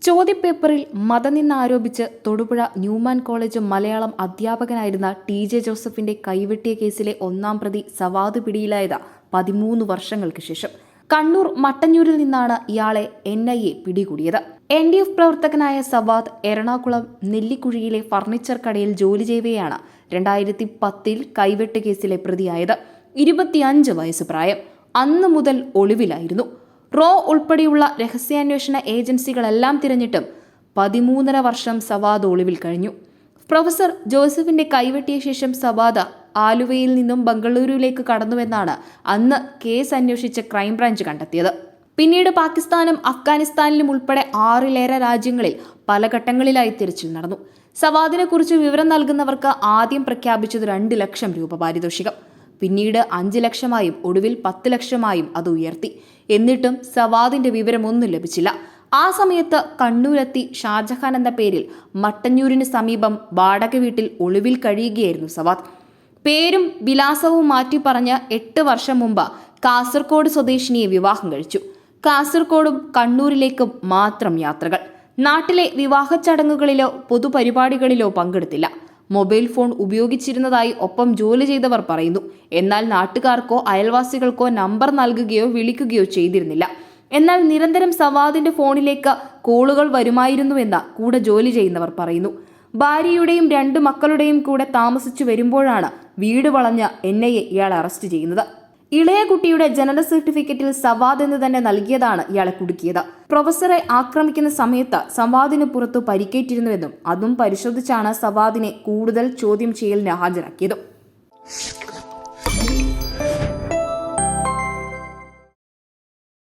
ചോദ്യപേപ്പറിൽ മതനിന്ദ ആരോപിച്ച് Thodupuzha Newman college Malayalam അധ്യാപകനായിരുന്ന ടി.ജെ. ജോസഫിന്റെ കൈവെട്ടിയ കേസിലെ ഒന്നാം പ്രതി സവാദ് പിടിയിലായത് 13 വർഷങ്ങൾക്ക് ശേഷം. കണ്ണൂർ മട്ടന്നൂരിൽ നിന്നാണ് ഇയാളെ NIA പിടികൂടിയത്. NDF പ്രവർത്തകനായ സവാദ് എറണാകുളം നെല്ലിക്കുഴിയിലെ ഫർണിച്ചർ കടയിൽ ജോലി ചെയ്യവെയാണ് 2010 കൈവെട്ട് കേസിലെ പ്രതിയായത്. 25 വയസ്സ് പ്രായം. അന്നു മുതൽ ഒളിവിലായിരുന്നു. റോ ഉൾപ്പെടെയുള്ള രഹസ്യാന്വേഷണ ഏജൻസികളെല്ലാം തിരഞ്ഞിട്ടും 13.5 വർഷം സവാദ് ഒളിവിൽ കഴിഞ്ഞു. പ്രൊഫസർ ജോസഫിന്റെ കൈവെട്ടിയ ശേഷം സവാദ് ആലുവയിൽ നിന്നും ബംഗളൂരുവിലേക്ക് കടന്നുവെന്നാണ് അന്ന് കേസ് അന്വേഷിച്ച ക്രൈംബ്രാഞ്ച് കണ്ടെത്തിയത്. പിന്നീട് പാകിസ്ഥാനും അഫ്ഗാനിസ്ഥാനിലും ഉൾപ്പെടെ 6ലേറെ രാജ്യങ്ങളിൽ പല ഘട്ടങ്ങളിലായി തിരച്ചിൽ നടന്നു. സവാദിനെ കുറിച്ച് വിവരം നൽകുന്നവർക്ക് ആദ്യം പ്രഖ്യാപിച്ചത് 2 ലക്ഷം രൂപ പാരിതോഷികം. പിന്നീട് 5 ലക്ഷമായും ഒടുവിൽ 10 ലക്ഷമായും അത് ഉയർത്തി. എന്നിട്ടും സവാദിന്റെ വിവരമൊന്നും ലഭിച്ചില്ല. ആ സമയത്ത് കണ്ണൂരെത്തി ഷാജഹാൻ എന്ന പേരിൽ മട്ടന്നൂരിന് സമീപം വാടക വീട്ടിൽ ഒളിവിൽ കഴിയുകയായിരുന്നു സവാദ്. പേരും വിലാസവും മാറ്റി പറഞ്ഞ് 8 വർഷം മുമ്പ് കാസർഗോഡ് സ്വദേശിനിയെ വിവാഹം കഴിച്ചു. കാസർഗോഡും കണ്ണൂരിലേക്കും മാത്രം യാത്രകൾ. നാട്ടിലെ വിവാഹ ചടങ്ങുകളിലോ പൊതുപരിപാടികളിലോ പങ്കെടുത്തില്ല. മൊബൈൽ ഫോൺ ഉപയോഗിച്ചിരുന്നതായി ഒപ്പം ജോലി ചെയ്തവർ പറയുന്നു. എന്നാൽ നാട്ടുകാർക്കോ അയൽവാസികൾക്കോ നമ്പർ നൽകുകയോ വിളിക്കുകയോ ചെയ്തിരുന്നില്ല. എന്നാൽ നിരന്തരം സവാദിന്റെ ഫോണിലേക്ക് കോളുകൾ വരുമായിരുന്നുവെന്ന് കൂടെ ജോലി ചെയ്യുന്നവർ പറയുന്നു. ഭാര്യയുടെയും 2 മക്കളുടെയും കൂടെ താമസിച്ചു വരുമ്പോഴാണ് വീട് വളഞ്ഞ് NIA ഇയാളെ അറസ്റ്റ് ചെയ്യുന്നത്. ഇളയ കുട്ടിയുടെ ജനന സർട്ടിഫിക്കറ്റിൽ സവാദ് എന്ന് തന്നെ നൽകിയതാണ് ഇയാളെ കുടുക്കിയത്. പ്രൊഫസറെ ആക്രമിക്കുന്ന സമയത്ത് സവാദിന് പുറത്തു പരിക്കേറ്റിരുന്നുവെന്നും അതും പരിശോധിച്ചാണ് സവാദിനെ കൂടുതൽ ചോദ്യം ചെയ്യലിന് ഹാജരാക്കിയത്.